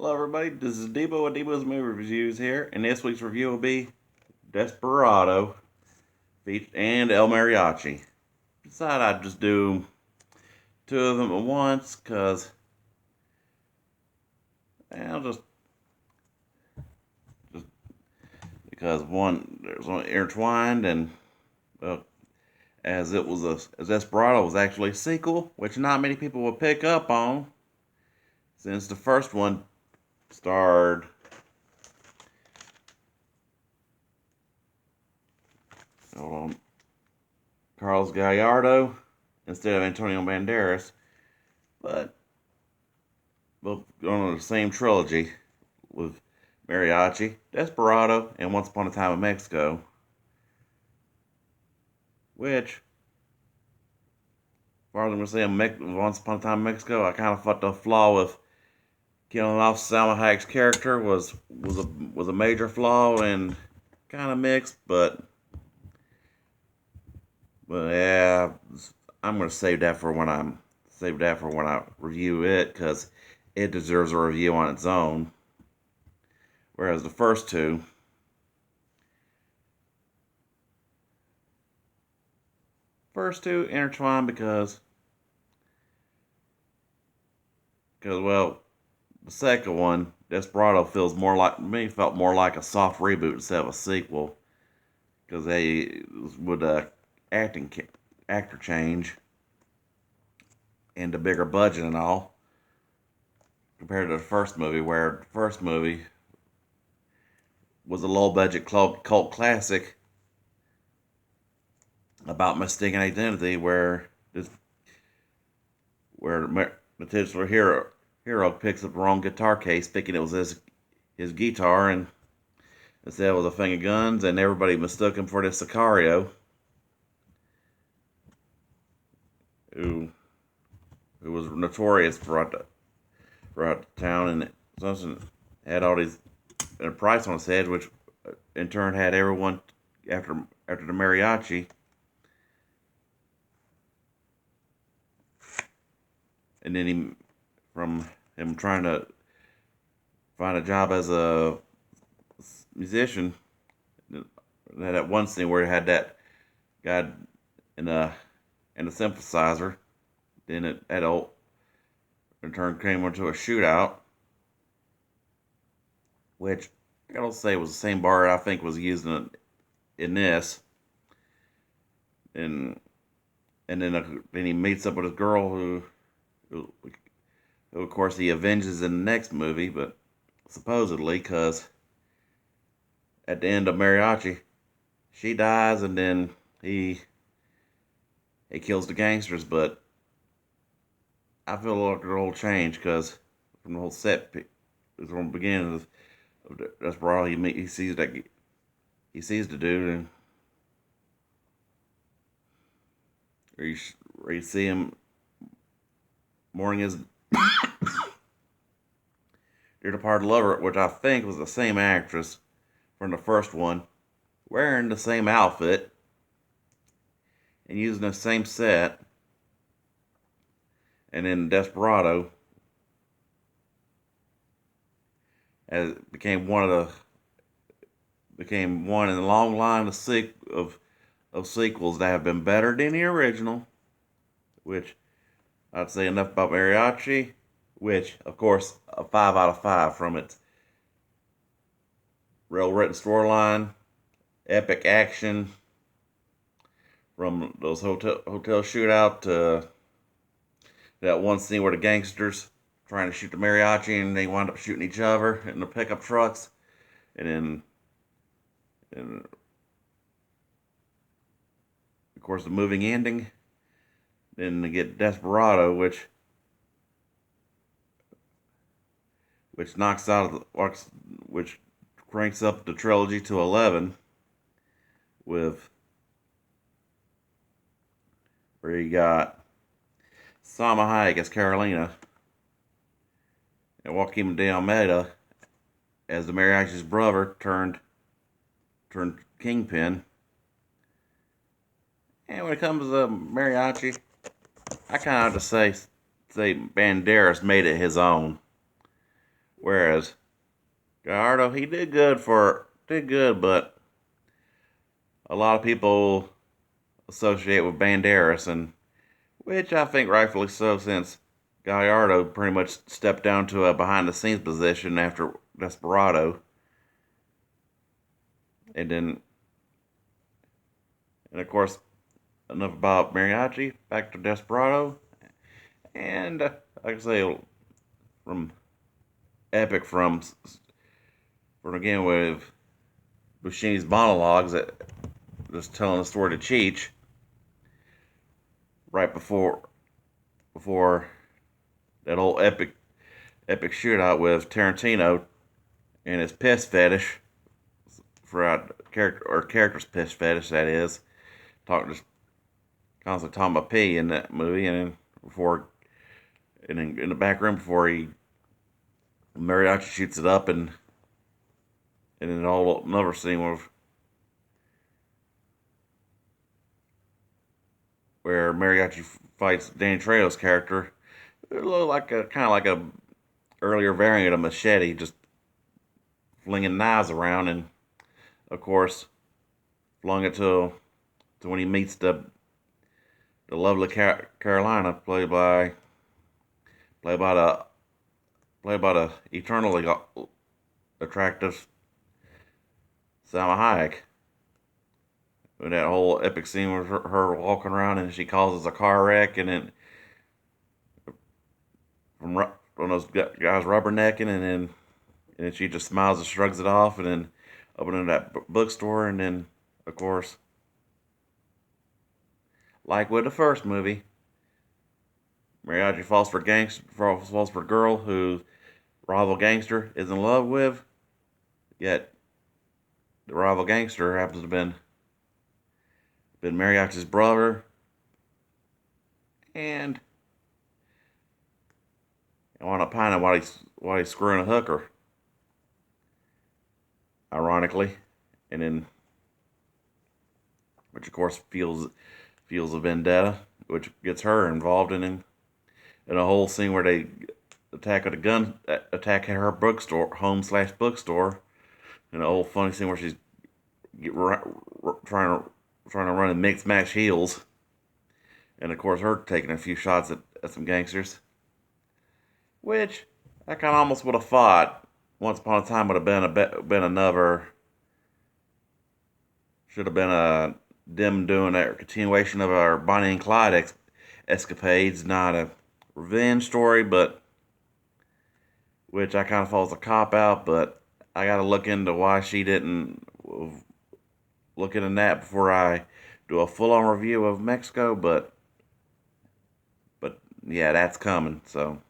Hello, everybody. This is Debo with Debo's Movie Reviews here, and this week's review will be Desperado and El Mariachi. Decided I'd just do two of them at once just because there's one intertwined, and well, as Desperado was actually a sequel, which not many people will pick up on, since the first one starred hold on, Carlos Gallardo instead of Antonio Banderas, but both on the same trilogy with Mariachi, Desperado, and Once Upon a Time in Mexico, which, as far as I'm going to say, Once Upon a Time in Mexico, I kind of thought the flaw with killing off Salma Hayek's character was a major flaw and kind of mixed, but yeah, I'm gonna save that for when I review it because it deserves a review on its own. Whereas the first two intertwine because well, the second one, Desperado, felt more like a soft reboot instead of a sequel because they with a acting actor change and a bigger budget and all compared to the first movie, where the first movie was a low budget cult classic about mistaken identity, the titular hero picks up the wrong guitar case, thinking it was his guitar, and instead it was a thing of guns, and everybody mistook him for the Sicario, who was notorious throughout the town, and Johnson had all these a price on his head, which in turn had everyone after the mariachi. And then from him trying to find a job as a musician, that one scene where he had that guy in a synthesizer, then it all in turn came into a shootout, which I gotta say was the same bar I think was used in this, and then he meets up with a girl who of course he avenges in the next movie, but supposedly because at the end of Mariachi, she dies, and then he kills the gangsters. But I feel like the whole change because from the whole from the beginning of Desperado, he sees the dude, and or you see him mourning his dear departed lover, which I think was the same actress from the first one, wearing the same outfit and using the same set. And in Desperado, as became one in a long line of sequels that have been better than the original, which I'd say enough about Mariachi, which, of course, a 5 out of 5 from its well-written storyline, epic action, from those hotel shootout to that one scene where the gangsters trying to shoot the mariachi and they wind up shooting each other in the pickup trucks, and of course the moving ending. Then they get Desperado, which which cranks up the trilogy to 11, with where you got Salma Hayek as Carolina and Joaquin de Almeida as the mariachi's brother turned kingpin. And when it comes to mariachi, I kind of have to say Banderas made it his own, Whereas Gallardo, he did good, but a lot of people associate with Banderas, and which I think rightfully so, since Gallardo pretty much stepped down to a behind the scenes position after Desperado, and then and of course enough about mariachi. Back to Desperado, and like I say, from epic from again with Buscemi's monologues that just telling the story to Cheech right before that whole epic shootout with Tarantino and his piss fetish for character's piss fetish, that is, talking just constantly talking about pee in that movie, and then in the back room before he mariachi shoots it up, and then all another scene where mariachi fights Danny Trejo's character. It looked like a kind of like a earlier variant of Machete, just flinging knives around, and of course flung it to when he meets the lovely Carolina, played by the eternally attractive Salma Hayek. With that whole epic scene with her walking around and she causes a car wreck, and then from those guys rubbernecking, and then she just smiles and shrugs it off, and then opening that bookstore, and then of course, like with the first movie, mariachi falls for a girl who rival gangster is in love with, yet the rival gangster happens to have been mariachi's brother, and I want to pine him while he's screwing a hooker, ironically, and then which of course feels a vendetta, which gets her involved in a whole scene where they attack her bookstore, home/bookstore, and a whole funny scene where she's trying to run in mixed match heels, and of course her taking a few shots at some gangsters, which I kind of almost would have thought once upon a time would have been another, should have been a them doing a continuation of our Bonnie and Clyde escapades, not a revenge story, but which I kind of thought was a cop out. But I got to look into why she didn't look into that before I do a full on review of Mexico. But yeah, that's coming. So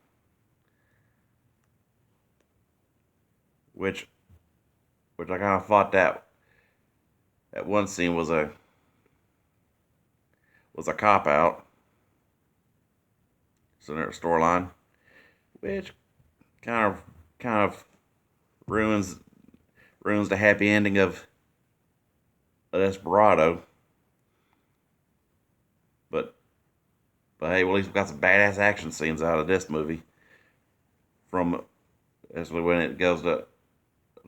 which I kind of thought that one scene was a cop out. So their storyline, which kind of ruins the happy ending of Desperado. But hey, well, at least we got some badass action scenes out of this movie. From especially when it goes to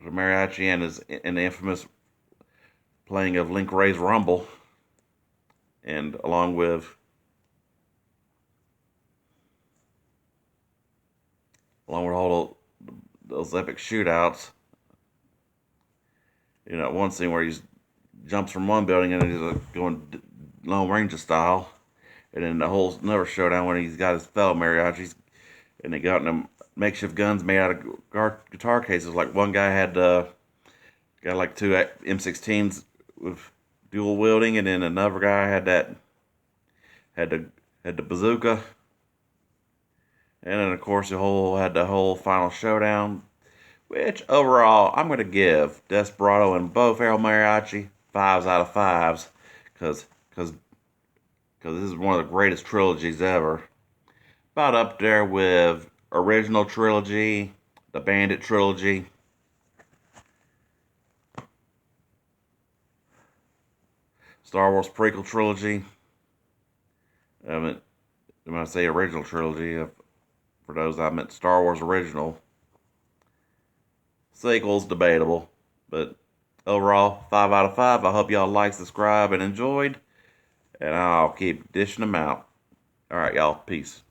mariachi and the infamous playing of Link Ray's Rumble, and along with all those epic shootouts. You know, one scene where he jumps from one building and he's going Lone Ranger style, and then the whole another showdown when he's got his fellow mariachis, and they got them makeshift guns made out of guitar cases. Like one guy had got like two M16s with dual wielding, and then another guy had the bazooka. And then, of course, had the whole final showdown, which overall I'm going to give Desperado and both El Mariachi 5s out of 5s, because this is one of the greatest trilogies ever. About up there with original trilogy, the Bandit trilogy, Star Wars prequel trilogy. When I say original trilogy, for those I meant Star Wars original. Sequel's debatable, but overall, 5 out of 5. I hope y'all liked, subscribe, and enjoyed, and I'll keep dishing them out. All right, y'all. Peace.